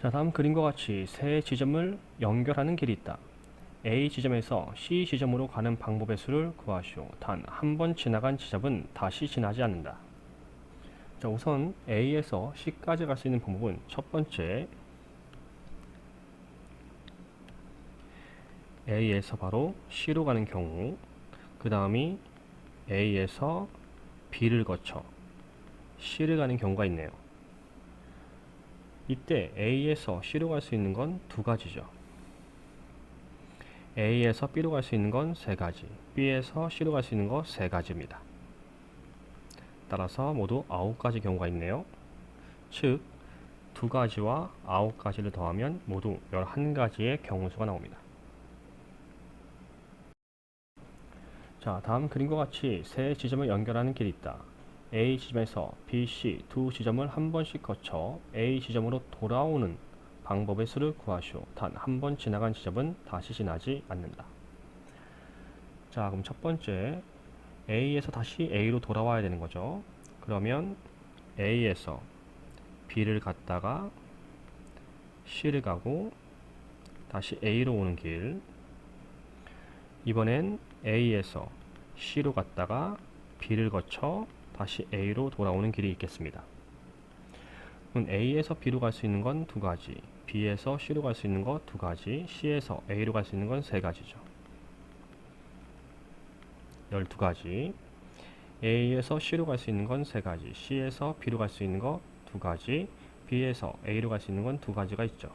자, 다음 그림과 같이 세 지점을 연결하는 길이 있다. A 지점에서 C 지점으로 가는 방법의 수를 구하시오. 단 한 번 지나간 지점은 다시 지나지 않는다. 자, 우선 A에서 C까지 갈 수 있는 방법은 첫 번째, A에서 바로 C로 가는 경우, 그 다음이 A에서 B를 거쳐 C를 가는 경우가 있네요. 이때 A에서 C로 갈 수 있는 건 두 가지죠. A에서 B로 갈 수 있는 건 세 가지, B에서 C로 갈 수 있는 거 세 가지입니다. 따라서 모두 9가지 경우가 있네요. 즉, 두 가지와 9가지를 더하면 모두 11가지의 경우수가 나옵니다. 자, 다음 그림과 같이 세 지점을 연결하는 길이 있다. A 지점에서 B, C 두 지점을 한 번씩 거쳐 A 지점으로 돌아오는 방법의 수를 구하시오. 단 한 번 지나간 지점은 다시 지나지 않는다. 자, 그럼 첫 번째, A에서 다시 A로 돌아와야 되는 거죠. 그러면 A에서 B를 갔다가 C를 가고 다시 A로 오는 길, 이번엔 A에서 C로 갔다가 B를 거쳐 다시 A로 돌아오는 길이 있겠습니다. 그럼 A에서 B로 갈 수 있는 건 두 가지, B에서 C로 갈 수 있는 거 두 가지, C에서 A로 갈 수 있는 건 세 가지죠. 12가지. A에서 C로 갈 수 있는 건 세 가지, C에서 B로 갈 수 있는 거 두 가지, B에서 A로 갈 수 있는 건 두 가지가 있죠.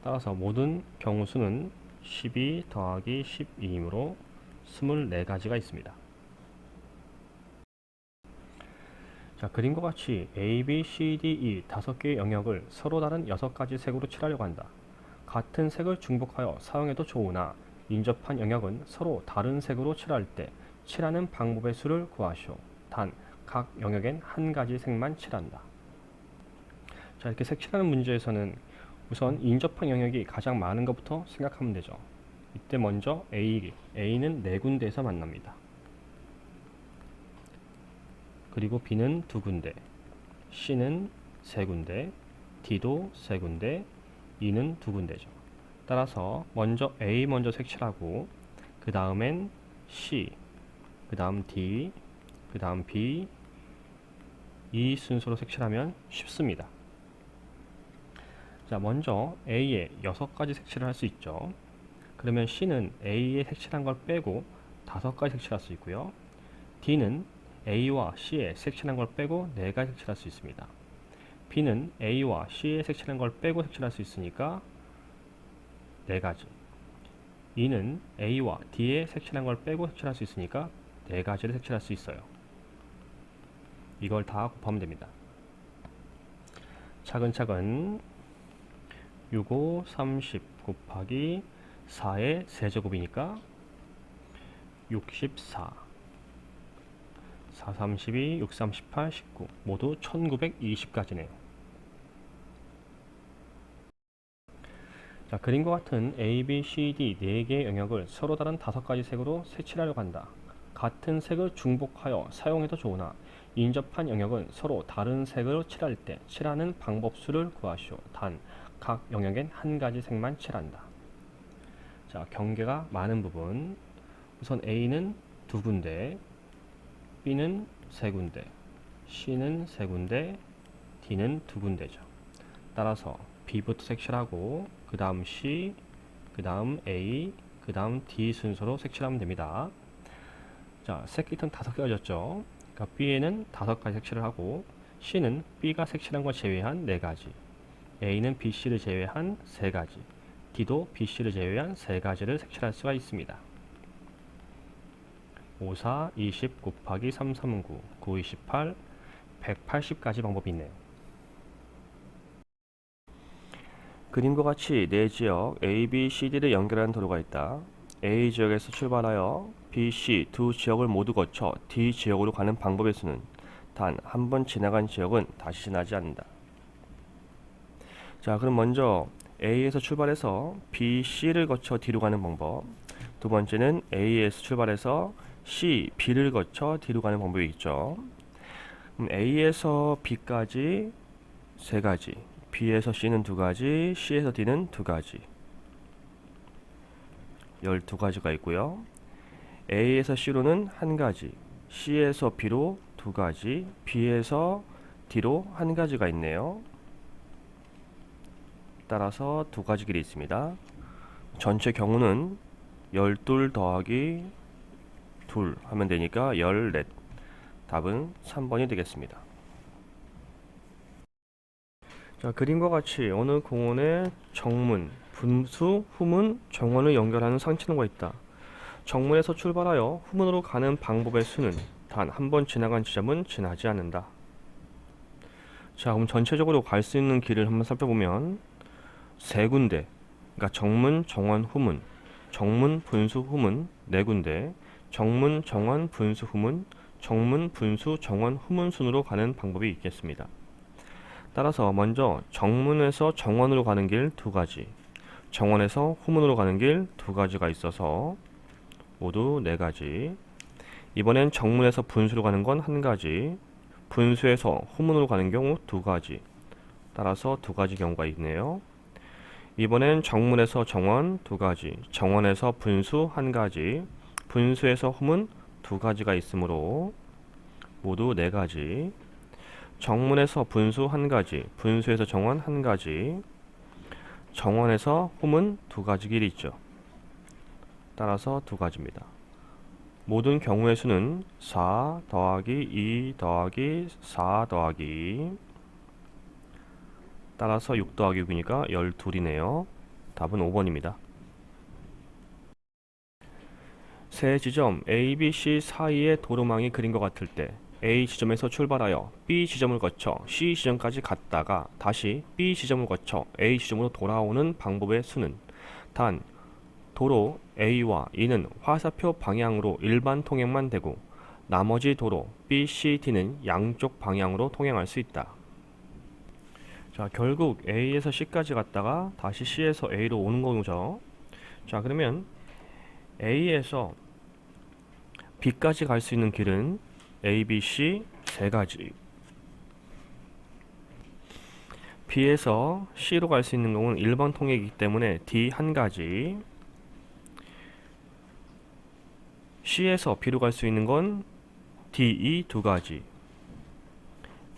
따라서 모든 경우 수는 12 더하기 12이므로 24가지가 있습니다. 자, 그림과 같이 A, B, C, D, E 5개의 영역을 서로 다른 6가지 색으로 칠하려고 한다. 같은 색을 중복하여 사용해도 좋으나 인접한 영역은 서로 다른 색으로 칠할 때 칠하는 방법의 수를 구하시오. 단 각 영역엔 한 가지 색만 칠한다. 자, 이렇게 색칠하는 문제에서는 우선 인접한 영역이 가장 많은 것부터 생각하면 되죠. 이때 먼저 A는 4군데에서 만납니다. 그리고 B는 2군데, C는 3군데, D도 3군데, E는 2군데죠. 따라서 먼저 A 먼저 색칠하고 그 다음엔 C, 그 다음 D, 그 다음 B, E 순서로 색칠하면 쉽습니다. 자, 먼저 A에 6가지 색칠을 할 수 있죠. 그러면 C는 A에 색칠한 걸 빼고 5가지 색칠할 수 있고요. D는 A와 C에 색칠한 걸 빼고 4가지 색칠할 수 있습니다. B는 A와 C에 색칠한 걸 빼고 색칠할 수 있으니까 4가지. E는 A와 D에 색칠한 걸 빼고 색칠할 수 있으니까 4가지를 색칠할 수 있어요. 이걸 다 곱하면 됩니다. 차근차근 65, 30 곱하기 4의 세제곱이니까 64, 4, 32, 6, 38, 19 모두 1920가지네요. 자, 그림과 같은 A, B, C, D 4개의 영역을 서로 다른 5가지 색으로 색칠하려고 한다. 같은 색을 중복하여 사용해도 좋으나 인접한 영역은 서로 다른 색으로 칠할 때 칠하는 방법수를 구하시오. 단 각 영역엔 한 가지 색만 칠한다. 자, 경계가 많은 부분, 우선 A는 2군데, B는 3군데, C는 3군데, D는 2군데죠. 따라서 B부터 색칠하고 그 다음 C, 그 다음 A, 그 다음 D 순서로 색칠하면 됩니다. 자, 색깃은 5개가 졌죠. 그러니까 B에는 5가지 색칠을 하고 C는 B가 색칠한 걸 제외한 4가지, A는 B, C를 제외한 3가지, D도 B, C를 제외한 3가지를 색칠할 수가 있습니다. 5, 4, 20 곱하기 3, 3, 9, 9, 28, 180가지 방법이 있네요. 그림과 같이 네 지역 A, B, C, D를 연결하는 도로가 있다. A 지역에서 출발하여 B, C 두 지역을 모두 거쳐 D 지역으로 가는 방법의 수는 단 한 번 지나간 지역은 다시 지나지 않는다. 자, 그럼 먼저 A에서 출발해서 B, C를 거쳐 D로 가는 방법. 두 번째는 A에서 출발해서 C, B를 거쳐 D로 가는 방법이 있죠. 그럼 A에서 B까지 3가지, B에서 C는 2가지, C에서 D는 2가지, 12가지가 있고요. A에서 C로는 1가지, C에서 B로 2가지, B에서 D로 1가지가 있네요. 따라서 2가지 길이 있습니다. 전체 경우는 12 더하기 2 하면 되니까 14. 답은 3번이 되겠습니다. 자, 그림과 같이 어느 공원에 정문, 분수, 후문, 정원을 연결하는 상치로가 있다. 정문에서 출발하여 후문으로 가는 방법의 수는 단 한 번 지나간 지점은 지나지 않는다. 자, 그럼 전체적으로 갈 수 있는 길을 한번 살펴보면 3군데, 그러니까 정문, 정원, 후문, 정문, 분수, 후문 4군데, 정문, 정원, 분수, 후문, 정문, 분수, 정원, 후문 순으로 가는 방법이 있겠습니다. 따라서 먼저 정문에서 정원으로 가는 길 2가지, 정원에서 후문으로 가는 길 2가지가 있어서 모두 4가지. 이번엔 정문에서 분수로 가는 건 1가지, 분수에서 후문으로 가는 경우 2가지. 따라서 2가지 경우가 있네요. 이번엔 정문에서 정원 2가지, 정원에서 분수 1가지, 분수에서 후문 2가지가 있으므로 모두 4가지. 정문에서 분수 1가지, 분수에서 정원 1가지, 정원에서 후문 2가지 길이 있죠. 따라서 2가지입니다. 모든 경우의 수는 4 더하기 2 더하기 4 더하기, 따라서 6 더하기 6이니까 12이네요. 답은 5번입니다. 세 지점 A, B, C 사이의 도로망이 그린 것 같을 때 A 지점에서 출발하여 B 지점을 거쳐 C 지점까지 갔다가 다시 B 지점을 거쳐 A 지점으로 돌아오는 방법의 수는 단 도로 A와 E는 화살표 방향으로 일반 통행만 되고 나머지 도로 B, C, D는 양쪽 방향으로 통행할 수 있다. 자, 결국 A에서 C까지 갔다가 다시 C에서 A로 오는 거죠. 자, 그러면 A에서 B까지 갈 수 있는 길은 A, B, C 3가지, B에서 C로 갈 수 있는 경우는 1번 통행이기 때문에 D 1가지, C에서 B로 갈 수 있는 건 D, 2가지,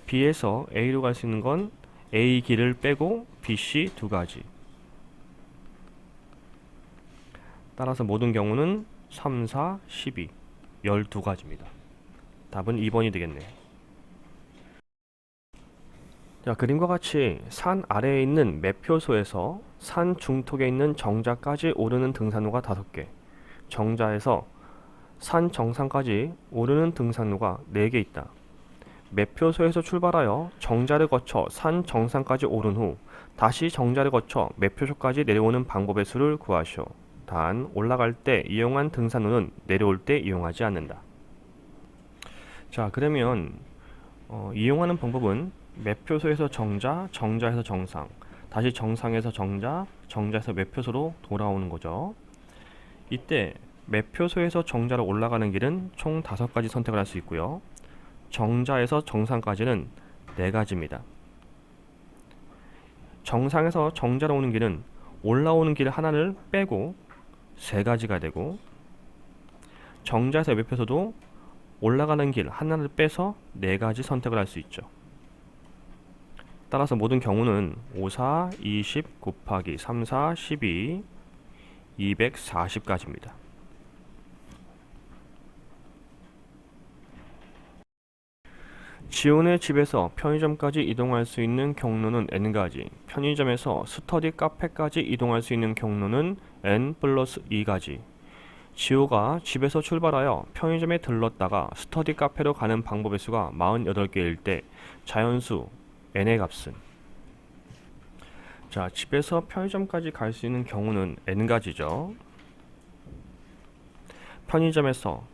B에서 A로 갈 수 있는 건 A 길을 빼고 B, C 2가지. 따라서 모든 경우는 3, 4, 12, 12가지입니다. 답은 2번이 되겠네요. 자, 그림과 같이 산 아래에 있는 매표소에서 산 중턱에 있는 정자까지 오르는 등산로가 5개, 정자에서 산 정상까지 오르는 등산로가 4개 있다. 매표소에서 출발하여 정자를 거쳐 산 정상까지 오른 후 다시 정자를 거쳐 매표소까지 내려오는 방법의 수를 구하시오. 단 올라갈 때 이용한 등산로는 내려올 때 이용하지 않는다. 자, 그러면 이용하는 방법은 매표소에서 정자, 정자에서 정상, 다시 정상에서 정자, 정자에서 매표소로 돌아오는 거죠. 이때 매표소에서 정자로 올라가는 길은 총 5가지 선택을 할 수 있고요. 정자에서 정상까지는 4가지입니다. 정상에서 정자로 오는 길은 올라오는 길 하나를 빼고 3가지가 되고, 정자에서 매표소도 올라가는 길 하나를 빼서 4가지 선택을 할 수 있죠. 따라서 모든 경우는 5, 4, 20 곱하기 3, 4, 12, 240가지입니다. 지온의 집에서 편의점까지 이동할 수 있는 경로는 n가지, 편의점에서 스터디 카페까지 이동할 수 있는 경로는 n 플러스 2가지. 지호가 집에서 출발하여 편의점에 들렀다가 스터디 카페로 가는 방법의 수가 48개일 때 자연수 n의 값은, 자, 집에서 편의점까지 갈 수 있는 경우는 n가지죠. 편의점에서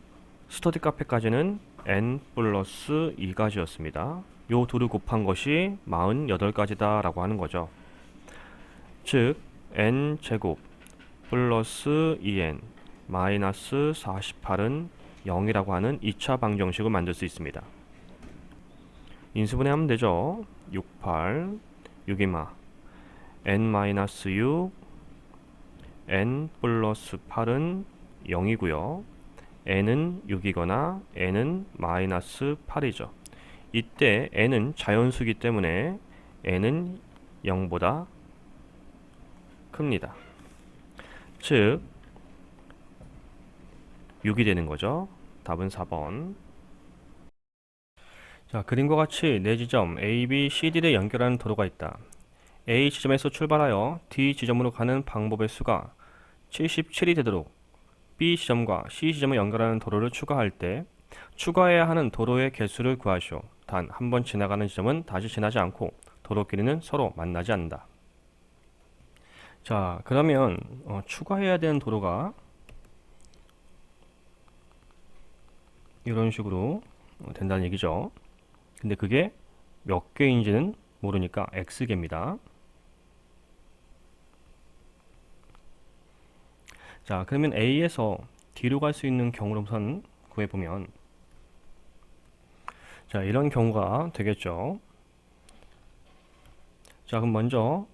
스터디 카페까지는 n 플러스 2가지였습니다. 요 둘을 곱한 것이 48가지다 라고 하는 거죠. 즉 n 제곱 플러스 2n 마이너스 48은 0이라고 하는 2차 방정식을 만들 수 있습니다. 인수분해하면 되죠. 6, 8, 6이마 n-6, n 플러스 8은 0이고요. n은 6이거나 n은 마이너스 8이죠. 이때 n은 자연수이기 때문에 n은 0보다 큽니다. 즉 6이 되는 거죠. 답은 4번. 자, 그림과 같이 네 지점 A, B, C, D를 연결하는 도로가 있다. A 지점에서 출발하여 D 지점으로 가는 방법의 수가 77이 되도록 B 지점과 C 지점을 연결하는 도로를 추가할 때 추가해야 하는 도로의 개수를 구하시오. 단 한 번 지나가는 지점은 다시 지나지 않고 도로 길이는 서로 만나지 않는다. 자, 그러면 추가해야 되는 도로가 이런 식으로 된다는 얘기죠. 근데 그게 몇 개인지는 모르니까 X개입니다. 자, 그러면 A에서 D로 갈 수 있는 경우를 우선 구해보면, 자, 이런 경우가 되겠죠. 자, 그럼 먼저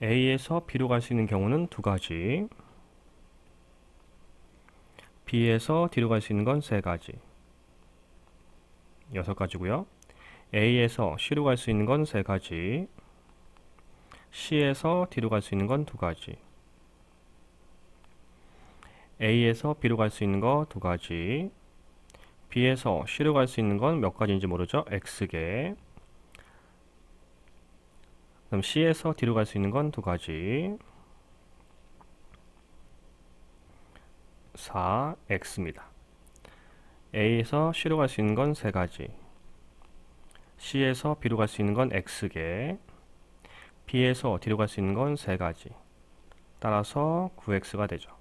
A에서 B로 갈 수 있는 경우는 두 가지, B에서 D로 갈 수 있는 건 세 가지, 6가지고요. A에서 C로 갈 수 있는 건 세 가지, C에서 D로 갈 수 있는 건 두 가지, A에서 B로 갈 수 있는 거 두 가지, B에서 C로 갈 수 있는 건 몇 가지인지 모르죠? X개. 그럼 C에서 D로 갈 수 있는 건 두 가지, 4X입니다. A에서 C로 갈 수 있는 건 세 가지, C에서 B로 갈 수 있는 건 X개, B에서 D로 갈 수 있는 건 세 가지. 따라서 9X가 되죠.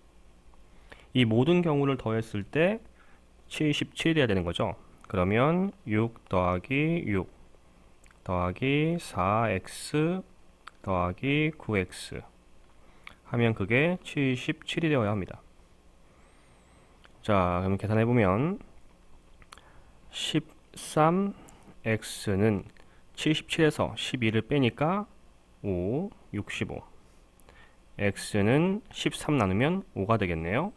이 모든 경우를 더했을 때 77이 돼야 되는 거죠. 그러면 6 더하기 6 더하기 4X 더하기 9X 하면 그게 77이 되어야 합니다. 자, 그럼 계산해보면 13X는 77에서 12를 빼니까 5, 65. X는 13 나누면 5가 되겠네요.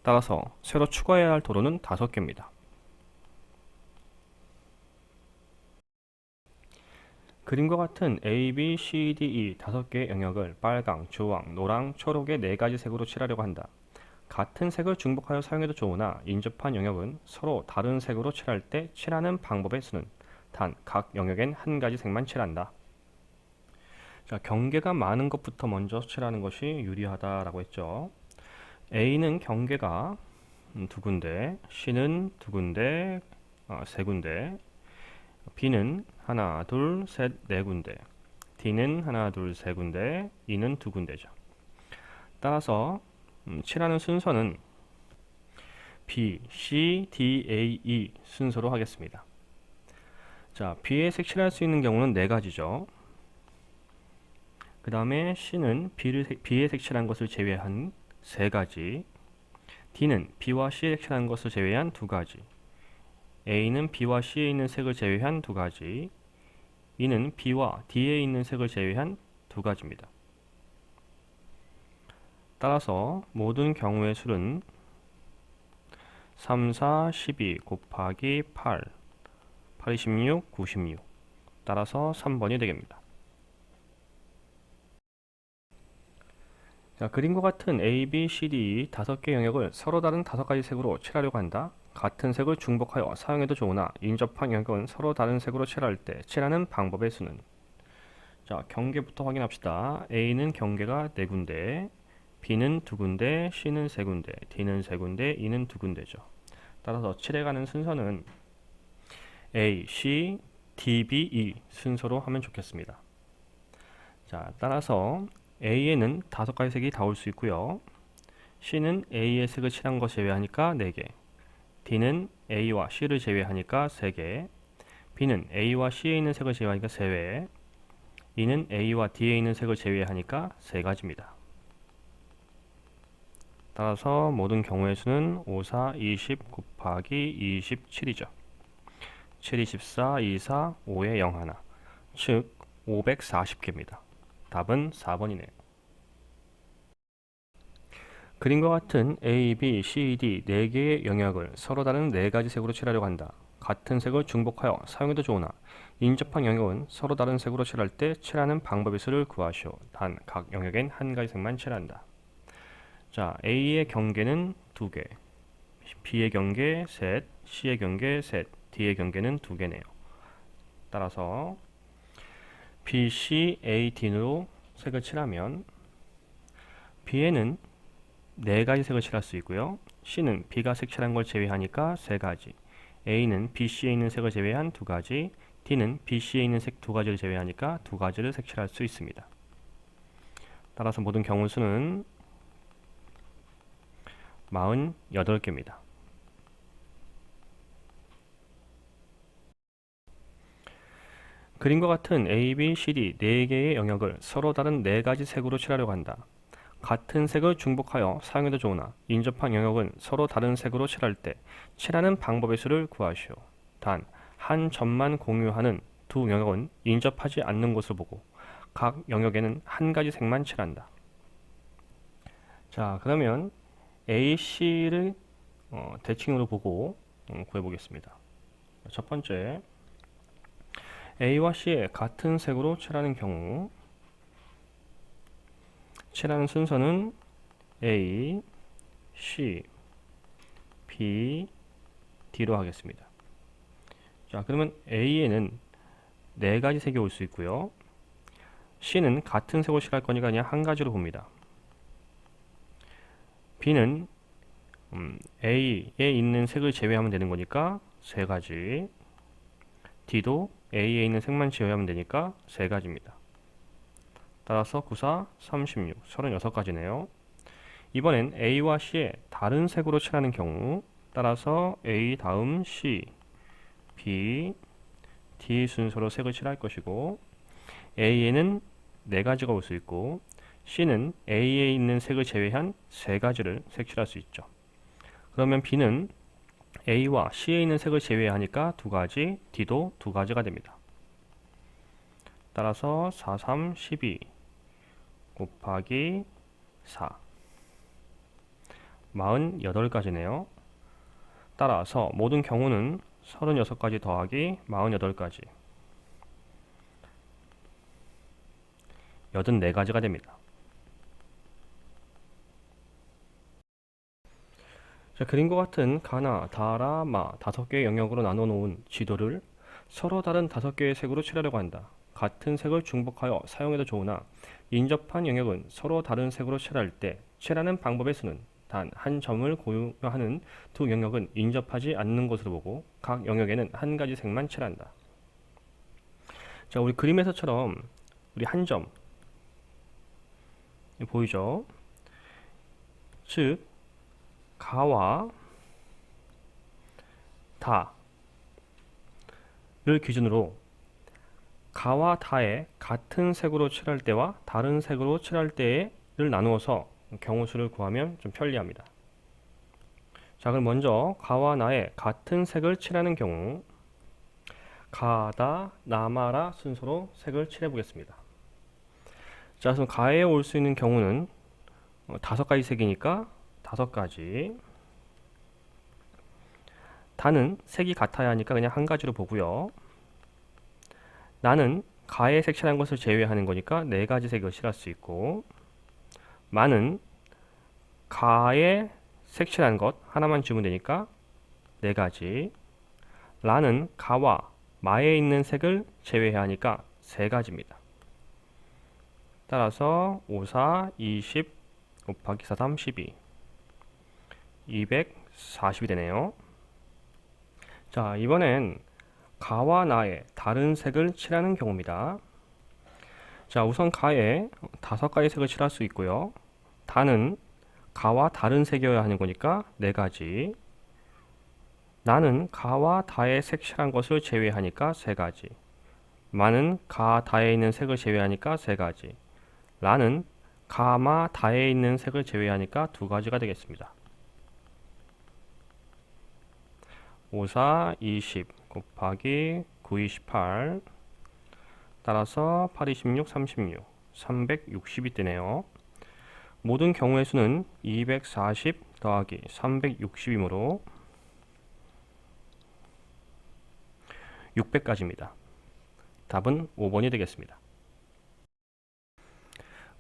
따라서 새로 추가해야 할 도로는 5개입니다. 그림과 같은 A, B, C, D, E 5개의 영역을 빨강, 주황, 노랑, 초록의 4가지 색으로 칠하려고 한다. 같은 색을 중복하여 사용해도 좋으나 인접한 영역은 서로 다른 색으로 칠할 때 칠하는 방법의 수는 단 각 영역엔 한 가지 색만 칠한다. 자, 경계가 많은 것부터 먼저 칠하는 것이 유리하다라고 했죠. A는 경계가 두 군데, C는 두 군데, 세 군데, B는 하나, 둘, 셋, 네 군데, D는 하나, 둘, 세 군데, E는 두 군데죠. 따라서 칠하는 순서는 B, C, D, A, E 순서로 하겠습니다. 자, B에 색칠할 수 있는 경우는 네 가지죠. 그 다음에 C는 B에 색칠한 것을 제외한 세 가지, D는 B와 C에 색칠한 것을 제외한 두 가지, A는 B와 C에 있는 색을 제외한 두 가지, E는 B와 D에 있는 색을 제외한 두 가지입니다. 따라서 모든 경우의 수는 3, 4, 12 곱하기 8, 8, 16, 96. 따라서 3번이 되겠습니다. 자, 그림과 같은 A, B, C, D 5개 영역을 서로 다른 5가지 색으로 칠하려고 한다. 같은 색을 중복하여 사용해도 좋으나 인접한 영역은 서로 다른 색으로 칠할 때 칠하는 방법의 수는, 자, 경계부터 확인합시다. A는 경계가 4군데, B는 2군데, C는 3군데, D는 3군데, E는 2군데죠. 따라서 칠해가는 순서는 A, C, D, B, E 순서로 하면 좋겠습니다. 자, 따라서 A에는 5가지 색이 다 올 수 있고요. C는 A의 색을 칠한 거 제외하니까 4개, D는 A와 C를 제외하니까 3개, B는 A와 C에 있는 색을 제외하니까 3개, E는 A와 D에 있는 색을 제외하니까 3가지입니다. 따라서 모든 경우의 수는 5, 4, 20 곱하기 27이죠. 7, 24, 24, 5에 0 하나. 즉 540개입니다. 답은 4번이네요. 그림과 같은 A, B, C, D 4개의 영역을 서로 다른 4가지 색으로 칠하려고 한다. 같은 색을 중복하여 사용해도 좋으나 인접한 영역은 서로 다른 색으로 칠할 때 칠하는 방법의 수를 구하시오. 단 각 영역엔 한 가지 색만 칠한다. 자, A의 경계는 2개, B의 경계 셋, C의 경계 셋, D의 경계는 2개네요. 따라서 B, C, A, D로 색을 칠하면 B에는 4가지 색을 칠할 수 있고요. C는 B가 색칠한 걸 제외하니까 3가지, A는 BC에 있는 색을 제외한 2가지, D는 BC에 있는 색 2가지를 제외하니까 2가지를 색칠할 수 있습니다. 따라서 모든 경우 수는 48개입니다. 그림과 같은 A, B, C, D 4개의 영역을 서로 다른 4가지 색으로 칠하려고 한다. 같은 색을 중복하여 사용해도 좋으나 인접한 영역은 서로 다른 색으로 칠할 때 칠하는 방법의 수를 구하시오. 단 한 점만 공유하는 두 영역은 인접하지 않는 것으로 보고 각 영역에는 한 가지 색만 칠한다. 자, 그러면 A, C를 대칭으로 보고 구해보겠습니다. 첫 번째, A와 C의 같은 색으로 칠하는 경우 칠하는 순서는 A, C, B, D로 하겠습니다. 자, 그러면 A에는 4가지 색이 올 수 있고요. C는 같은 색으로 칠할 거니까 그냥 한 가지로 봅니다. B는 A에 있는 색을 제외하면 되는 거니까 3가지. D도 A에 있는 색만 제외하면 되니까 3가지입니다. 따라서 9, 4, 36, 36가지네요. 이번엔 A와 C의 다른 색으로 칠하는 경우 따라서 A 다음 C, B, D 순서로 색을 칠할 것이고 A에는 4가지가 올 수 있고 C는 A에 있는 색을 제외한 3가지를 색칠할 수 있죠. 그러면 B는 A와 C에 있는 색을 제외하니까 2가지, D도 2가지가 됩니다. 따라서 4, 3, 12 곱하기 4 48가지네요. 따라서 모든 경우는 36가지 더하기 48가지 84가지가 됩니다. 자, 그림과 같은 가나, 다라, 마 5개의 영역으로 나눠 놓은 지도를 서로 다른 5개의 색으로 칠하려고 한다. 같은 색을 중복하여 사용해도 좋으나 인접한 영역은 서로 다른 색으로 칠할 때 칠하는 방법의 수는 단 한 점을 고유하는 두 영역은 인접하지 않는 것으로 보고 각 영역에는 한 가지 색만 칠한다. 자, 우리 그림에서처럼 우리 한 점 보이죠? 즉 가와 다를 기준으로 가와 다의 같은 색으로 칠할 때와 다른 색으로 칠할 때를 나누어서 경우수를 구하면 좀 편리합니다. 자, 그럼 먼저 가와 나의 같은 색을 칠하는 경우 가다, 나마라 순서로 색을 칠해 보겠습니다. 자, 그럼 가에 올 수 있는 경우는 5가지 색이니까 5가지. 다는 색이 같아야 하니까 그냥 한 가지로 보고요. 나는 가에 색칠한 것을 제외하는 거니까 4가지 색을 칠할 수 있고, 마는 가에 색칠한 것 하나만 주면 되니까 4가지. 라는 가와 마에 있는 색을 제외해야 하니까 3가지입니다. 따라서 5, 4, 20 곱하기 4, 3, 12 240이 되네요. 자, 이번엔 가와 나의 다른 색을 칠하는 경우입니다. 자, 우선 가에 5가지 색을 칠할 수 있고요. 다는 가와 다른 색이어야 하는 거니까 4가지. 나는 가와 다의 색칠한 것을 제외하니까 3가지. 마는 가, 다에 있는 색을 제외하니까 3가지. 라는 가, 마, 다에 있는 색을 제외하니까 2가지가 되겠습니다. 5, 4, 20 곱하기 9, 28 따라서 8, 26, 36 360이 뜨네요. 모든 경우의 수는 240 더하기 360이므로 600까지입니다. 답은 5번이 되겠습니다.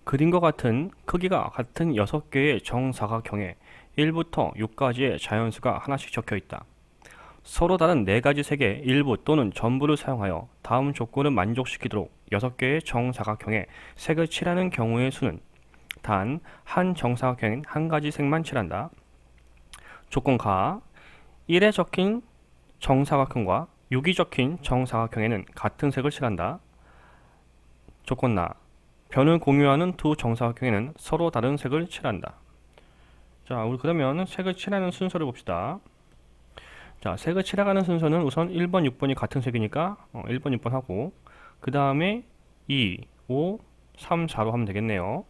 그림과 같은 크기가 같은 6개의 정사각형에 1부터 6까지의 자연수가 하나씩 적혀 있다. 서로 다른 4가지 색의 일부 또는 전부를 사용하여 다음 조건을 만족시키도록 6개의 정사각형에 색을 칠하는 경우의 수는 단 한 정사각형인 한 가지 색만 칠한다. 조건 가 1에 적힌 정사각형과 6이 적힌 정사각형에는 같은 색을 칠한다. 조건 나 변을 공유하는 두 정사각형에는 서로 다른 색을 칠한다. 자, 우리 그러면 색을 칠하는 순서를 봅시다. 자, 색을 칠해가는 순서는 우선 1번, 6번이 같은 색이니까 1번, 6번 하고 그 다음에 2, 5, 3, 4로 하면 되겠네요.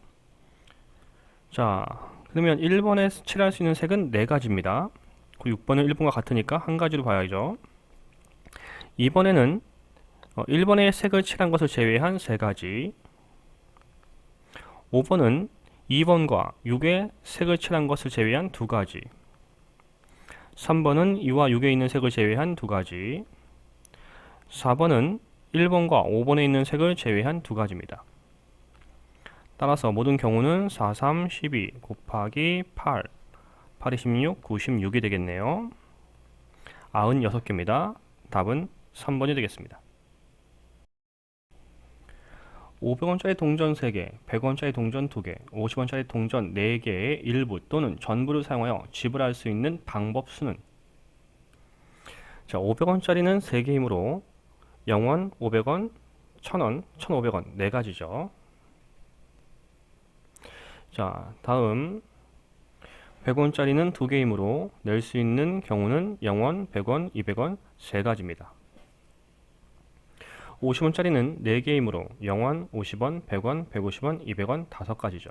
자, 그러면 1번에 칠할 수 있는 색은 4가지입니다. 6번은 1번과 같으니까 한 가지로 봐야죠. 2번에는 1번에 색을 칠한 것을 제외한 3가지, 5번은 2번과 6에 색을 칠한 것을 제외한 2가지, 3번은 2와 6에 있는 색을 제외한 2가지, 4번은 1번과 5번에 있는 색을 제외한 2가지입니다. 따라서 모든 경우는 4, 3, 12 곱하기 8, 8, 26, 96이 되겠네요. 96개입니다. 답은 3번이 되겠습니다. 500원짜리 동전 3개, 100원짜리 동전 2개, 50원짜리 동전 4개의 일부 또는 전부를 사용하여 지불할 수 있는 방법 수는? 자, 500원짜리는 3개이므로 0원, 500원, 1000원, 1500원 4가지죠. 자, 다음 100원짜리는 2개이므로 낼 수 있는 경우는 0원, 100원, 200원 3가지입니다. 50원짜리는 4개이므로 0원, 50원, 100원, 150원, 200원 5가지죠.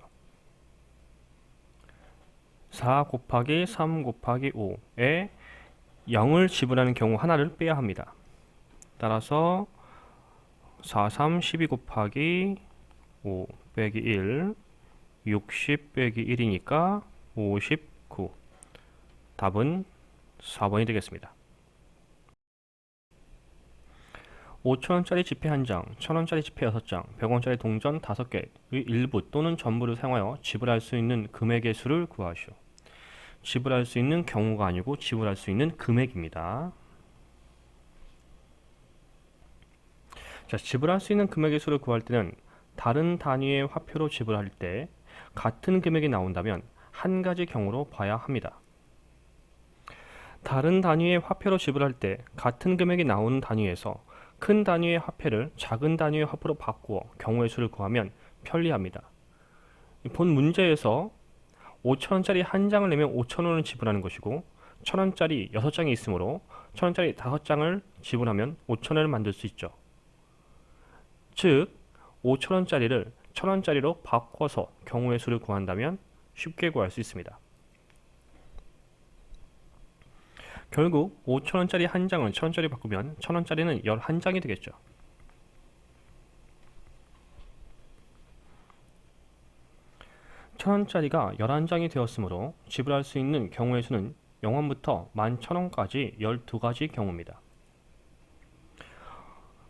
4 곱하기 3 곱하기 5에 0을 지불하는 경우 하나를 빼야 합니다. 따라서 4, 3, 12 곱하기 5 빼기 1, 60 빼기 1이니까 59. 답은 4번이 되겠습니다. 5천원짜리 지폐 1장, 1000원짜리 지폐 6장, 100원짜리 동전 5개의 일부 또는 전부를 사용하여 지불할 수 있는 금액의 수를 구하시오. 지불할 수 있는 경우가 아니고 지불할 수 있는 금액입니다. 자, 지불할 수 있는 금액의 수를 구할 때는 다른 단위의 화폐로 지불할 때 같은 금액이 나온다면 한 가지 경우로 봐야 합니다. 다른 단위의 화폐로 지불할 때 같은 금액이 나오는 단위에서 큰 단위의 화폐를 작은 단위의 화폐로 바꾸어 경우의 수를 구하면 편리합니다. 본 문제에서 5천원짜리 한 장을 내면 5천원을 지불하는 것이고 1000원짜리 6장이 있으므로 1000원짜리 5장을 지불하면 5천원을 만들 수 있죠. 즉 5천원짜리를 1000원짜리로 바꿔서 경우의 수를 구한다면 쉽게 구할 수 있습니다. 결국 5천원짜리 한 장을 1000원짜리 바꾸면 1000원짜리는 11장이 되겠죠. 천원짜리가 11장이 되었으므로 지불할 수 있는 경우의 수는 0원부터 11,000원까지 12가지 경우입니다.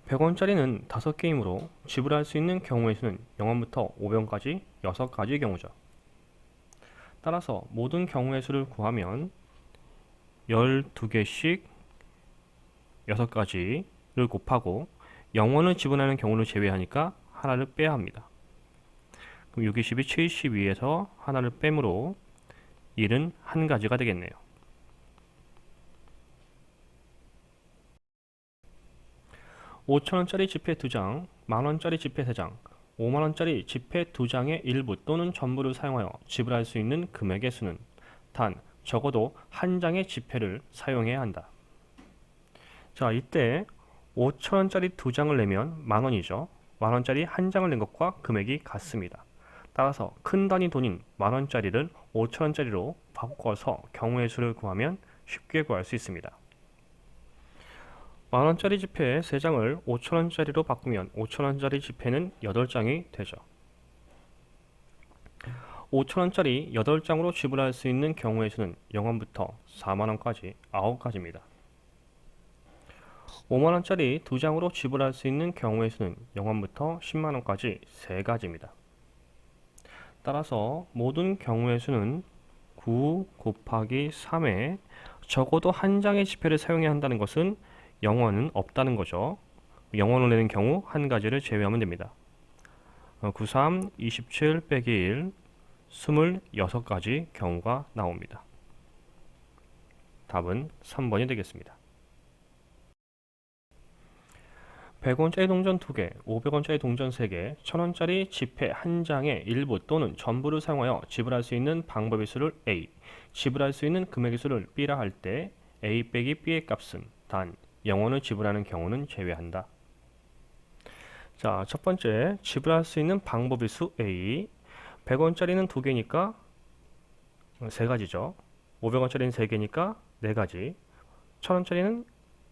100원짜리는 5개이므로 지불할 수 있는 경우의 수는 0원부터 500원까지 6가지 경우죠. 따라서 모든 경우의 수를 구하면 12개씩 6가지를 곱하고 0원을 지불하는 경우를 제외하니까 하나를 빼야 합니다. 그럼 6, 22, 72에서 하나를 빼므로 1은 한 가지가 되겠네요. 5천원짜리 지폐 2장, 만원짜리 지폐 3장, 5만원짜리 지폐 2장의 일부 또는 전부를 사용하여 지불할 수 있는 금액의 수는 단 적어도 한 장의 지폐를 사용해야 한다. 자, 이때 5천원짜리 2장을 내면 만원이죠. 만원짜리 한 장을 낸 것과 금액이 같습니다. 따라서 큰 단위 돈인 만원짜리를 5천원짜리로 바꿔서 경우의 수를 구하면 쉽게 구할 수 있습니다. 만원짜리 지폐 3장을 5천원짜리로 바꾸면 5천원짜리 지폐는 8장이 되죠. 5천원짜리 8장으로 지불할 수 있는 경우의 수는 0원부터 4만원까지 9가지입니다. 5만원짜리 2장으로 지불할 수 있는 경우의 수는 0원부터 10만원까지 3가지입니다. 따라서 모든 경우의 수는 9 곱하기 3에 적어도 한 장의 지폐를 사용해야 한다는 것은 0원은 없다는 거죠. 0원을 내는 경우 한 가지를 제외하면 됩니다. 93, 27 빼기 1, 26가지 경우가 나옵니다. 답은 3번이 되겠습니다. 100원짜리 동전 2개, 500원짜리 동전 3개, 1000원짜리 지폐 한 장의 일부 또는 전부를 사용하여 지불할 수 있는 방법의 수를 A, 지불할 수 있는 금액의 수를 B라 할 때 A 빼기 B의 값은 단 0원을 지불하는 경우는 제외한다. 자, 첫 번째, 지불할 수 있는 방법의 수 A. 100원짜리는 2개니까 3가지죠. 500원짜리는 3개니까 4가지. 1000원짜리는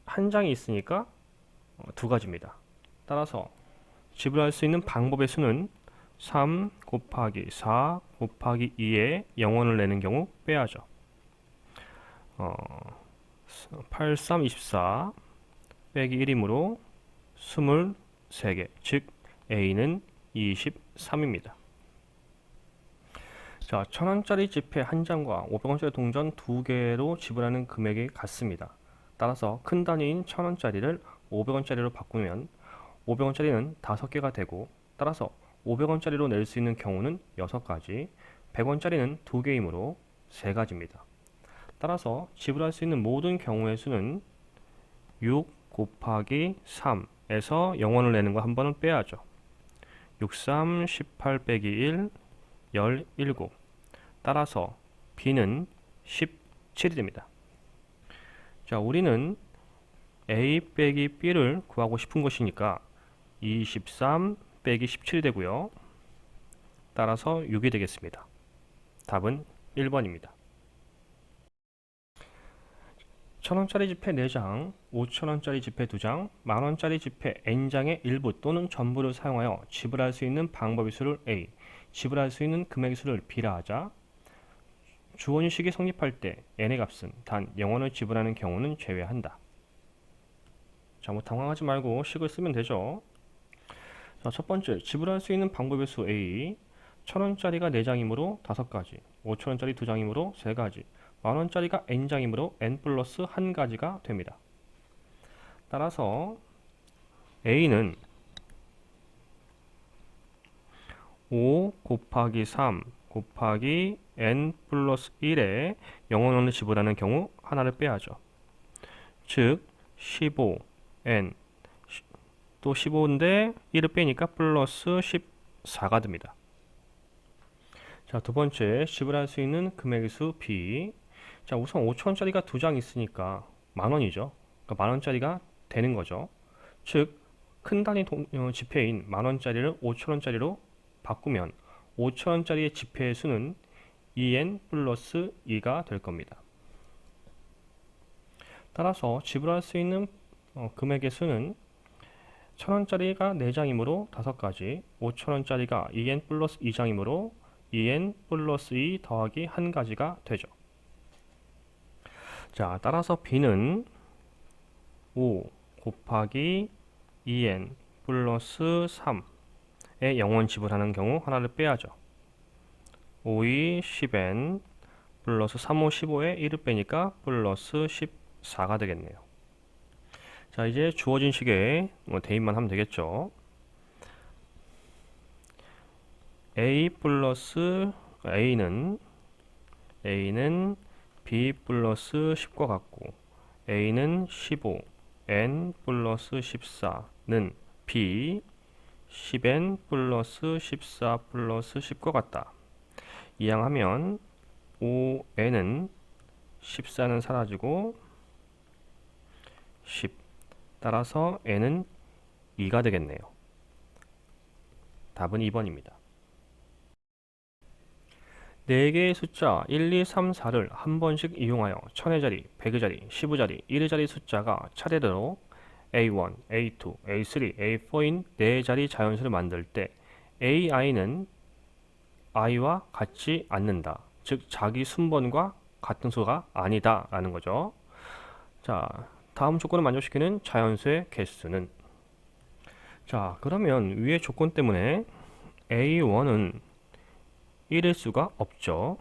한 장이 있으니까 2가지입니다. 따라서 지불할 수 있는 방법의 수는 3 곱하기 4 곱하기 2에 0원을 내는 경우 빼야죠. 8, 3, 24 빼기 1이므로 23개, 즉 A는 23입니다. 자, 1000원짜리 지폐 한 장과 500원짜리 동전 2개로 지불하는 금액이 같습니다. 따라서 큰 단위인 1000원짜리를 500원짜리로 바꾸면 500원짜리는 5개가 되고, 따라서 500원짜리로 낼 수 있는 경우는 6가지, 100원짜리는 2개이므로 3가지입니다. 따라서 지불할 수 있는 모든 경우의 수는 6 곱하기 3에서 0원을 내는 거 한 번은 빼야죠. 63, 18 빼기 1, 17. 따라서 B는 17이 됩니다. 자, 우리는 A 빼기 B를 구하고 싶은 것이니까 23 빼기 17이 되고요. 따라서 6이 되겠습니다. 답은 1번입니다. 1000원짜리 지폐 4장, 5000원짜리 지폐 2장, 만원짜리 지폐 N장의 일부 또는 전부를 사용하여 지불할 수 있는 방법의 수를 A, 지불할 수 있는 금액의 수를 B라 하자. 주어인식이 성립할 때 N의 값은 단 0원을 지불하는 경우는 제외한다. 자, 뭐 당황하지 말고 식을 쓰면 되죠. 자, 첫 번째, 지불할 수 있는 방법의 수 A. 1000원짜리가 4장이므로 5가지, 5000원짜리 2장이므로 3가지, 만원짜리가 N장이므로 N 플러스 1가지가 됩니다. 따라서 A는 5 곱하기 3 곱하기 N 플러스 1에 0원을 지불하는 경우 하나를 빼야죠. 즉 15 N 또 15인데 1을 빼니까 플러스 14가 됩니다. 자, 두 번째, 지불할 수 있는 금액의 수 B. 자, 우선 5천원짜리가 2장 있으니까 만원이죠. 그러니까 만원짜리가 되는 거죠. 즉, 큰 단위 지폐인 만원짜리를 5천원짜리로 바꾸면 5천원짜리의 지폐의 수는 2n 플러스 2가 될 겁니다. 따라서 지불할 수 있는 금액의 수는 1000원짜리가 4장이므로 5가지, 5000원짜리가 2n 플러스 2장이므로 2n 플러스 2 더하기 1가지가 되죠. 자, 따라서 B는 5 곱하기 2n 플러스 3에 0원 지불하는 경우 하나를 빼야죠. 5이 10n 플러스 3호 15에 1을 빼니까 플러스 14가 되겠네요. 자, 이제 주어진 식에 대입만 하면 되겠죠. A 플러스 A는 B 플러스 10과 같고, A는 15, N 플러스 14는 B 10N 플러스 14 플러스 10과 같다. 이항하면 5N은 14는 사라지고 10. 따라서 N은 2가 되겠네요. 답은 2번입니다. 4개의 숫자 1, 2, 3, 4를 한 번씩 이용하여 1000의 자리, 100의 자리, 10의 자리, 1의 자리 숫자가 차례대로 A1, A2, A3, A4인 네 자리 자연수를 만들 때 AI는 I와 같지 않는다. 즉 자기 순번과 같은 수가 아니다 라는 거죠. 자, 다음 조건을 만족시키는 자연수의 개수는, 자, 그러면 위의 조건 때문에 A1은 1일 수가 없죠.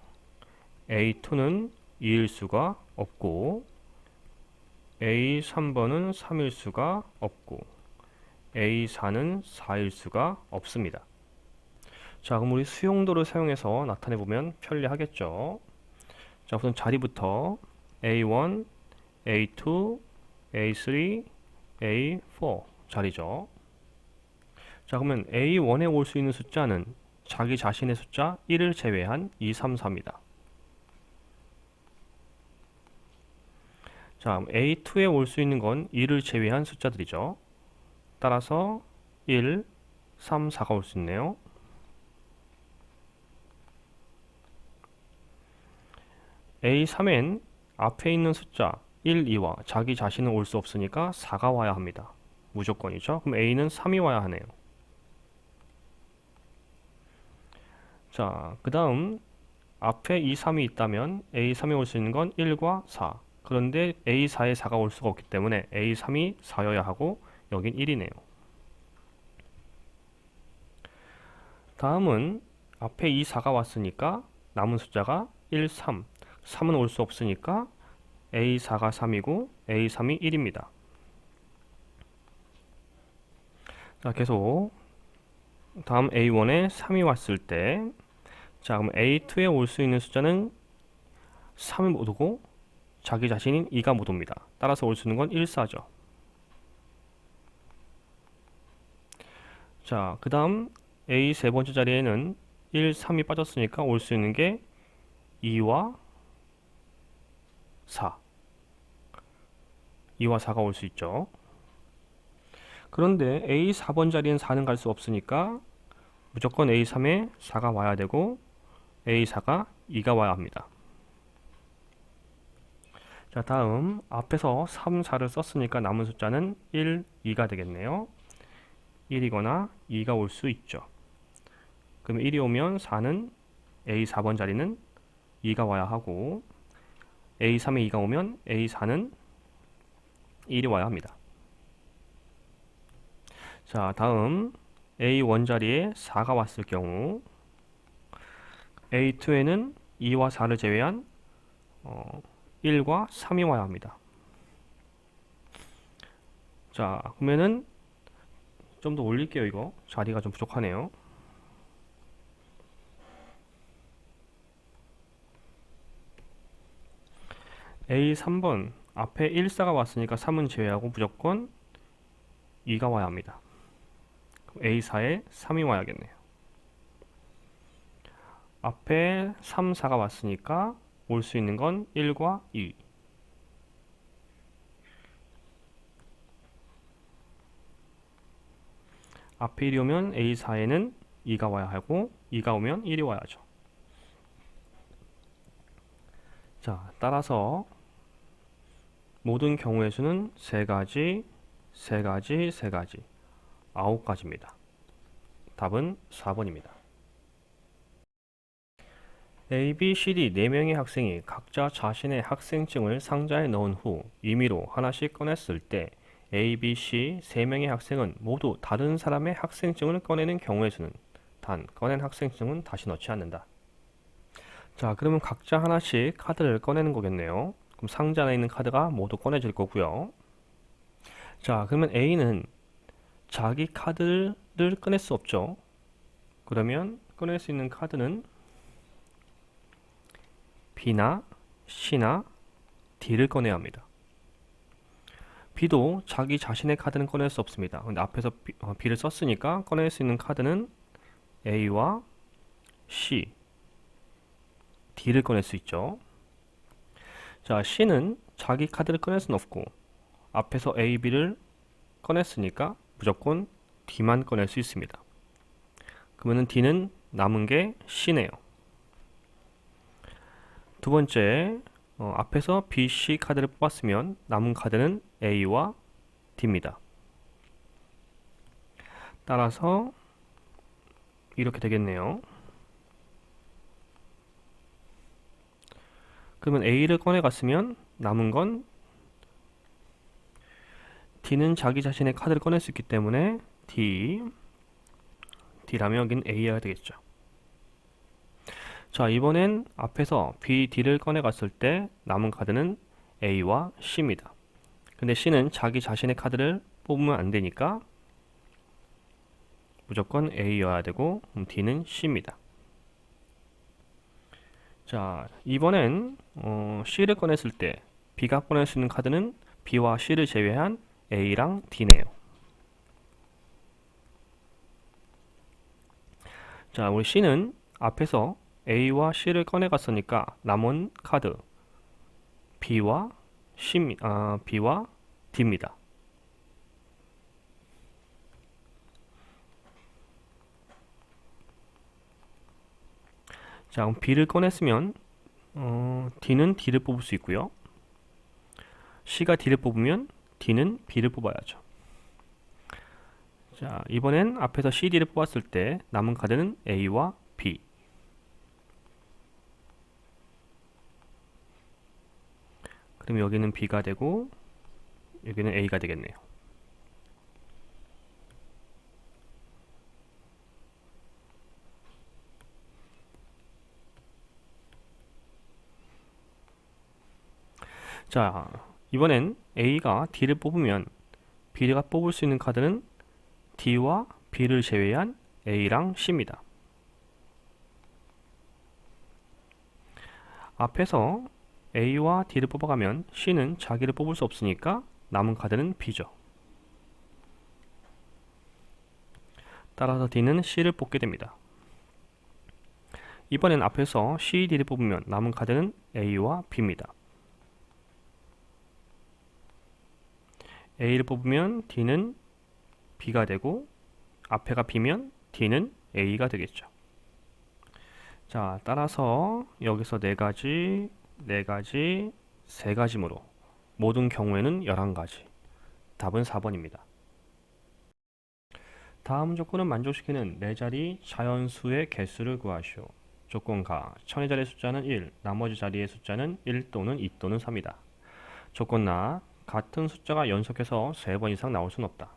A2는 2일 수가 없고, A3번은 3일 수가 없고, A4는 4일 수가 없습니다. 자, 그럼 우리 수용도를 사용해서 나타내보면 편리하겠죠. 자, 우선 자리부터 A1, A2, A3, A4 자리죠. 자, 그러면 A1에 올 수 있는 숫자는 자기 자신의 숫자 1을 제외한 2, 3, 4입니다. 자, A2에 올 수 있는 건 2를 제외한 숫자들이죠. 따라서 1, 3, 4가 올 수 있네요. A3엔 앞에 있는 숫자 1, 2와 자기 자신은 올 수 없으니까 4가 와야 합니다. 무조건이죠. 그럼 A는 3이 와야 하네요. 자, 그 다음 앞에 2, 3이 있다면 A3에 올 수 있는 건 1과 4. 그런데 A4에 4가 올 수가 없기 때문에 A3이 4여야 하고 여긴 1이네요. 다음은 앞에 2, 4가 왔으니까 남은 숫자가 1, 3. 3은 올 수 없으니까 A4가 3이고 A3이 1입니다. 자, 계속 다음 A1에 3이 왔을 때, 자, 그럼 A2에 올 수 있는 숫자는 3이 못 오고 자기 자신인 2가 못 옵니다. 따라서 올 수 있는 건 1, 4죠. 자, 그 다음 A 세 번째 자리에는 1, 3이 빠졌으니까 올 수 있는 게 2와 4. 2와 4가 올 수 있죠. 그런데 A 4번 자리엔 4는 갈 수 없으니까 무조건 A3에 4가 와야 되고 A4가 2가 와야 합니다. 자, 다음 앞에서 3, 4를 썼으니까 남은 숫자는 1, 2가 되겠네요. 1이거나 2가 올 수 있죠. 그럼 1이 오면 4는 A4번 자리는 2가 와야 하고 A3에 2가 오면 A4는 1이 와야 합니다. 자, 다음 A1 자리에 4가 왔을 경우 A2에는 2와 4를 제외한 1과 3이 와야 합니다. 자, 그러면은 좀 더 올릴게요. 이거 자리가 좀 부족하네요. A3번 앞에 1, 4가 왔으니까 3은 제외하고 무조건 2가 와야 합니다. A4에 3이 와야겠네요. 앞에 3, 4가 왔으니까 올 수 있는 건 1과 2. 앞에 1이 오면 A4에는 2가 와야 하고 2가 오면 1이 와야죠. 자, 따라서 모든 경우의 수는 3가지, 3가지, 3가지, 9가지입니다. 답은 4번입니다. A, B, C, D 4명의 학생이 각자 자신의 학생증을 상자에 넣은 후 임의로 하나씩 꺼냈을 때 A, B, C 3명의 학생은 모두 다른 사람의 학생증을 꺼내는 경우의 수는, 단 꺼낸 학생증은 다시 넣지 않는다. 자, 그러면 각자 하나씩 카드를 꺼내는 거겠네요. 그럼 상자 안에 있는 카드가 모두 꺼내질 거고요. 자, 그러면 A는 자기 카드를 꺼낼 수 없죠. 그러면 꺼낼 수 있는 카드는 B나 C나 D를 꺼내야 합니다. B도 자기 자신의 카드는 꺼낼 수 없습니다. 근데 앞에서 B를 썼으니까 꺼낼 수 있는 카드는 A와 C, D를 꺼낼 수 있죠. 자, C는 자기 카드를 꺼낼 수는 없고 앞에서 A, B를 꺼냈으니까 무조건 D만 꺼낼 수 있습니다. 그러면 D는 남은 게 C네요. 두 번째, 앞에서 B, C 카드를 뽑았으면 남은 카드는 A와 D입니다. 따라서 이렇게 되겠네요. 그러면 A를 꺼내갔으면 남은 건 D는 자기 자신의 카드를 꺼낼 수 있기 때문에 D라면 여긴 A가 되겠죠. 자, 이번엔 앞에서 B, D를 꺼내갔을 때 남은 카드는 A와 C입니다. 근데 C는 자기 자신의 카드를 뽑으면 안 되니까 무조건 A여야 되고 D는 C입니다. 자, 이번엔 C를 꺼냈을 때 B가 꺼낼 수 있는 카드는 B와 C를 제외한 A랑 D네요. 자, 우리 C는 앞에서 A와 C를 꺼내갔으니까 남은 카드 B와 D입니다. 자, 그럼 B를 꺼냈으면 D는 D를 뽑을 수 있고요. C가 D를 뽑으면 D는 B를 뽑아야죠. 자, 이번엔 앞에서 C, D를 뽑았을 때 남은 카드는 A와 B. 그럼 여기는 B가 되고 여기는 A가 되겠네요. 자, 이번엔 A가 D를 뽑으면 B가 뽑을 수 있는 카드는 D와 B를 제외한 A랑 C입니다. 앞에서 A와 D를 뽑아가면 C는 자기를 뽑을 수 없으니까 남은 카드는 B죠. 따라서 D는 C를 뽑게 됩니다. 이번엔 앞에서 C, D를 뽑으면 남은 카드는 A와 B입니다. A를 뽑으면 D는 B가 되고 앞에가 B면 D는 A가 되겠죠. 자, 따라서 여기서 4가지, 4가지, 3가지므로 모든 경우에는 11가지. 답은 4번입니다. 다음 조건은 만족시키는 4자리 자연수의 개수를 구하시오. 조건가, 천의 자리의 숫자는 1, 나머지 자리의 숫자는 1 또는 2 또는 3이다. 조건나, 같은 숫자가 연속해서 3번 이상 나올 수는 없다.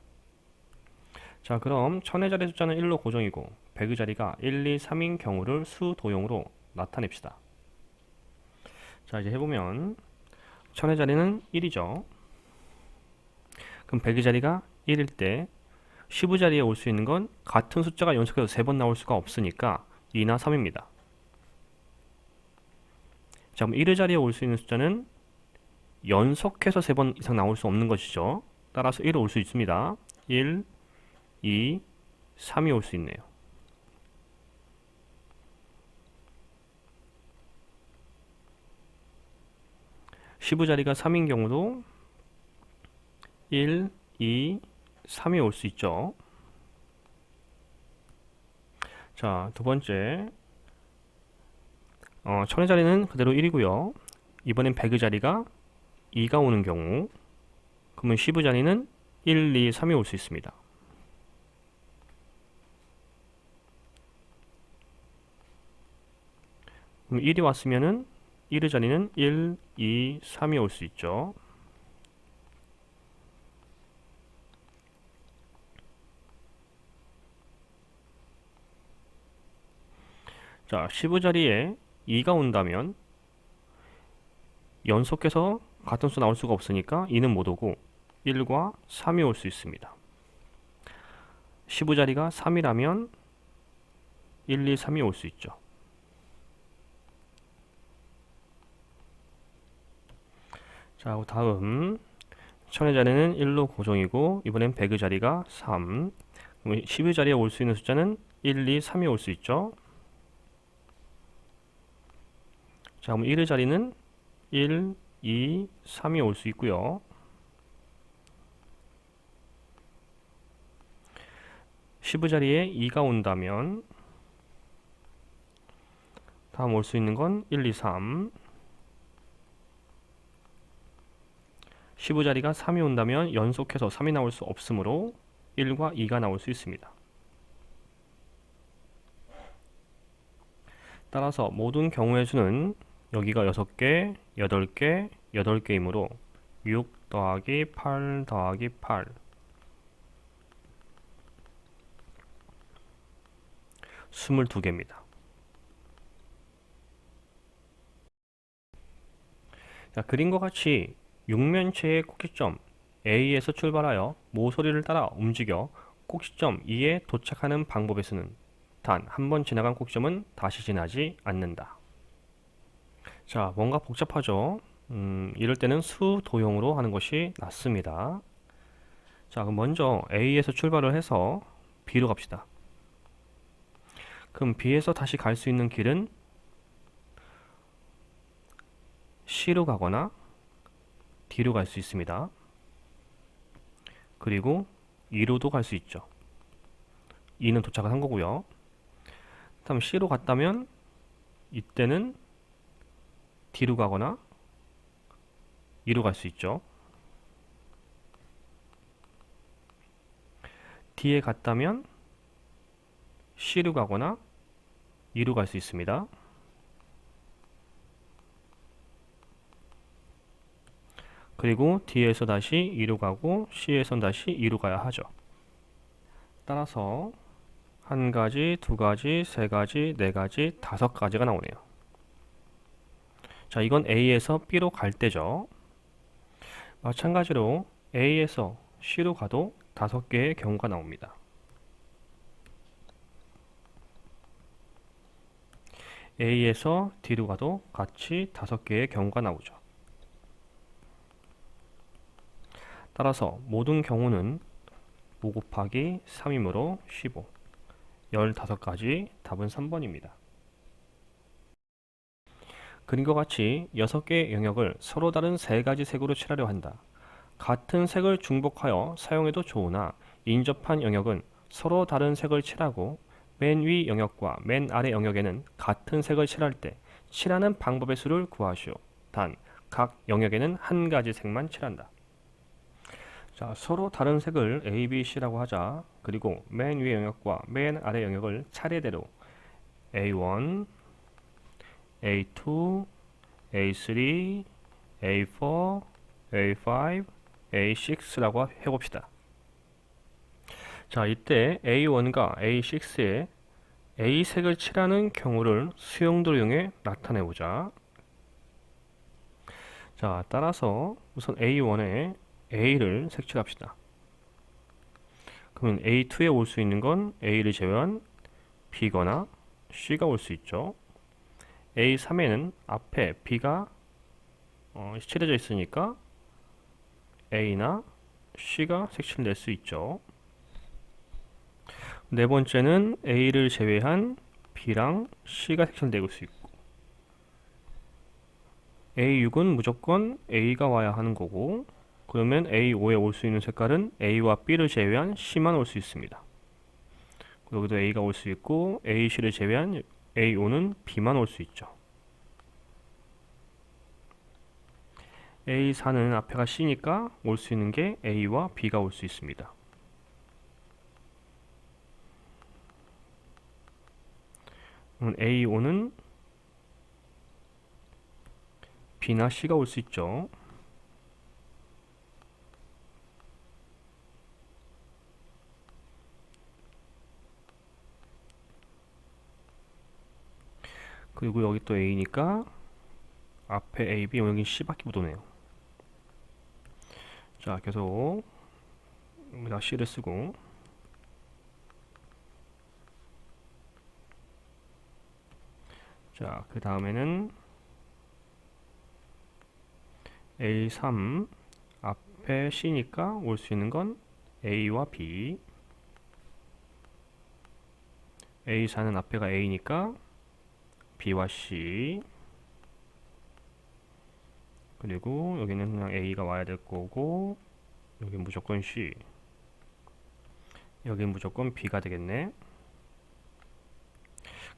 자, 그럼 천의 자리 숫자는 1로 고정이고 100의 자리가 1, 2, 3인 경우를 수도형으로 나타냅시다. 자, 이제 해보면 천의 자리는 1이죠. 그럼 100의 자리가 1일 때 10의 자리에 올 수 있는 건 같은 숫자가 연속해서 3번 나올 수가 없으니까 2나 3입니다. 자, 그럼 1의 자리에 올 수 있는 숫자는 연속해서 3번 이상 나올 수 없는 것이죠. 따라서 1을 올 수 있습니다. 1, 2, 3이 올 수 있네요. 10의 자리가 3인 경우도 1, 2, 3이 올 수 있죠. 자, 두 번째, 천의 자리는 그대로 1이고요. 이번엔 100의 자리가 2가 오는 경우, 그러면 10의 자리는 1, 2, 3이 올 수 있습니다. 그럼 1이 왔으면은 1의 자리는 1, 2, 3이 올 수 있죠. 자, 10의 자리에 2가 온다면 연속해서 같은 수 나올 수가 없으니까 2는 못 오고 1과 3이 올 수 있습니다. 10의 자리가 3이라면 1, 2, 3이 올 수 있죠. 자, 다음 천의 자리는 1로 고정이고 이번엔 100의 자리가 3. 10의 자리에 올 수 있는 숫자는 1, 2, 3이 올 수 있죠. 자, 그럼 1의 자리는 1, 2, 3이 올 수 있고요. 10의 자리에 2가 온다면 다음 올 수 있는 건 1, 2, 3. 10의 자리가 3이 온다면 연속해서 3이 나올 수 없으므로 1과 2가 나올 수 있습니다. 따라서 모든 경우의 수는 여기가 6개, 8개, 8개이므로 6 더하기 8 더하기 8 22개입니다. 자, 그림과 같이 육면체의 꼭지점 A에서 출발하여 모서리를 따라 움직여 꼭지점 E에 도착하는 방법의 수는 단 한 번 지나간 꼭지점은 다시 지나지 않는다. 자, 뭔가 복잡하죠? 이럴 때는 수도형으로 하는 것이 낫습니다. 자, 그럼 먼저 A에서 출발을 해서 B로 갑시다. 그럼 B에서 다시 갈 수 있는 길은 C로 가거나 D로 갈 수 있습니다. 그리고 E로도 갈 수 있죠. E는 도착을 한 거고요. 다음 C로 갔다면 이때는 D로 가거나 E로 갈 수 있죠. D에 갔다면 C로 가거나 E로 갈 수 있습니다. 그리고 D에서 다시 E로 가고 C에선 다시 E로 가야 하죠. 따라서 한 가지, 두 가지, 세 가지, 네 가지, 5가지가 나오네요. 자, 이건 A에서 B로 갈 때죠. 마찬가지로 A에서 C로 가도 5개의 경우가 나옵니다. A에서 D로 가도 같이 5개의 경우가 나오죠. 따라서 모든 경우는 5 곱하기 3이므로 15, 15가지, 답은 3번입니다. 그림과 같이 6개의 영역을 서로 다른 3가지 색으로 칠하려 한다. 같은 색을 중복하여 사용해도 좋으나 인접한 영역은 서로 다른 색을 칠하고 맨 위 영역과 맨 아래 영역에는 같은 색을 칠할 때 칠하는 방법의 수를 구하시오. 단, 각 영역에는 한 가지 색만 칠한다. 자, 서로 다른 색을 A, B, C라고 하자. 그리고 맨 위 영역과 맨 아래 영역을 차례대로 A1, A2, A3, A4, A5, A6라고 해봅시다. 자, 이때 A1과 A6에 A색을 칠하는 경우를 수용도를 이용해 나타내보자. 자, 따라서 우선 A1에 A를 색칠합시다. 그러면 A2에 올 수 있는 건 A를 제외한 B거나 C가 올 수 있죠. A3에는 앞에 B가 칠해져 있으니까 A나 C가 색칠을 낼 수 있죠. 네 번째는 A를 제외한 B랑 C가 색칠될 수 있고, A6은 무조건 A가 와야 하는 거고, 그러면 A5에 올 수 있는 색깔은 A와 B를 제외한 C만 올 수 있습니다. 여기도 A가 올 수 있고, AC를 제외한 A5는 B만 올 수 있죠. A4는 앞에가 C니까 올 수 있는 게 A와 B가 올 수 있습니다. A5는 B나 C가 올 수 있죠. 그리고 여기 또 A니까 앞에 A, B, 여기 C밖에 못 오네요. 자, 계속 여기다 C를 쓰고, 자, 그 다음에는 A3 앞에 C니까 올 수 있는 건 A와 B, A4는 앞에가 A니까 B와 C, 그리고 여기는 그냥 A가 와야 될 거고, 여기 무조건 C, 여기 무조건 B가 되겠네.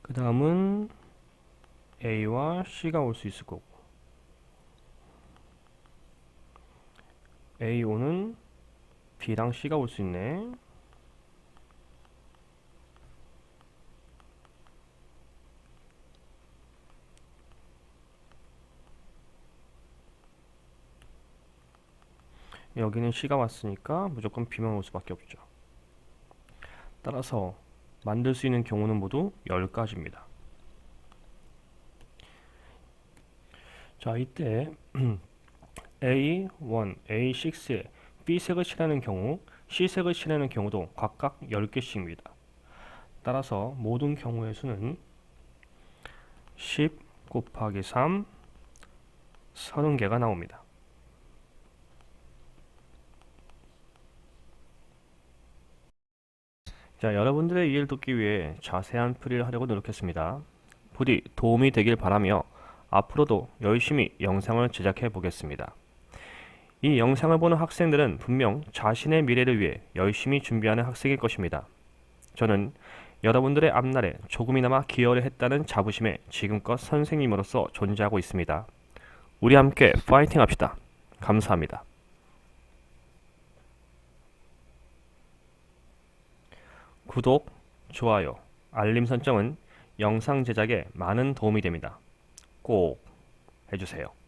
그 다음은 A와 C가 올 수 있을 거고, A5는 B랑 C가 올 수 있네. 여기는 C가 왔으니까 무조건 B만 올 수밖에 없죠. 따라서 만들 수 있는 경우는 모두 10가지입니다. 자, 이때 A1, A6에 B색을 칠하는 경우, C색을 칠하는 경우도 각각 10개씩입니다. 따라서 모든 경우의 수는 10 곱하기 3, 30개가 나옵니다. 자, 여러분들의 이해를 돕기 위해 자세한 풀이를 하려고 노력했습니다. 부디 도움이 되길 바라며 앞으로도 열심히 영상을 제작해 보겠습니다. 이 영상을 보는 학생들은 분명 자신의 미래를 위해 열심히 준비하는 학생일 것입니다. 저는 여러분들의 앞날에 조금이나마 기여를 했다는 자부심에 지금껏 선생님으로서 존재하고 있습니다. 우리 함께 파이팅 합시다. 감사합니다. 구독, 좋아요, 알림 설정은 영상 제작에 많은 도움이 됩니다. 꼭 해주세요.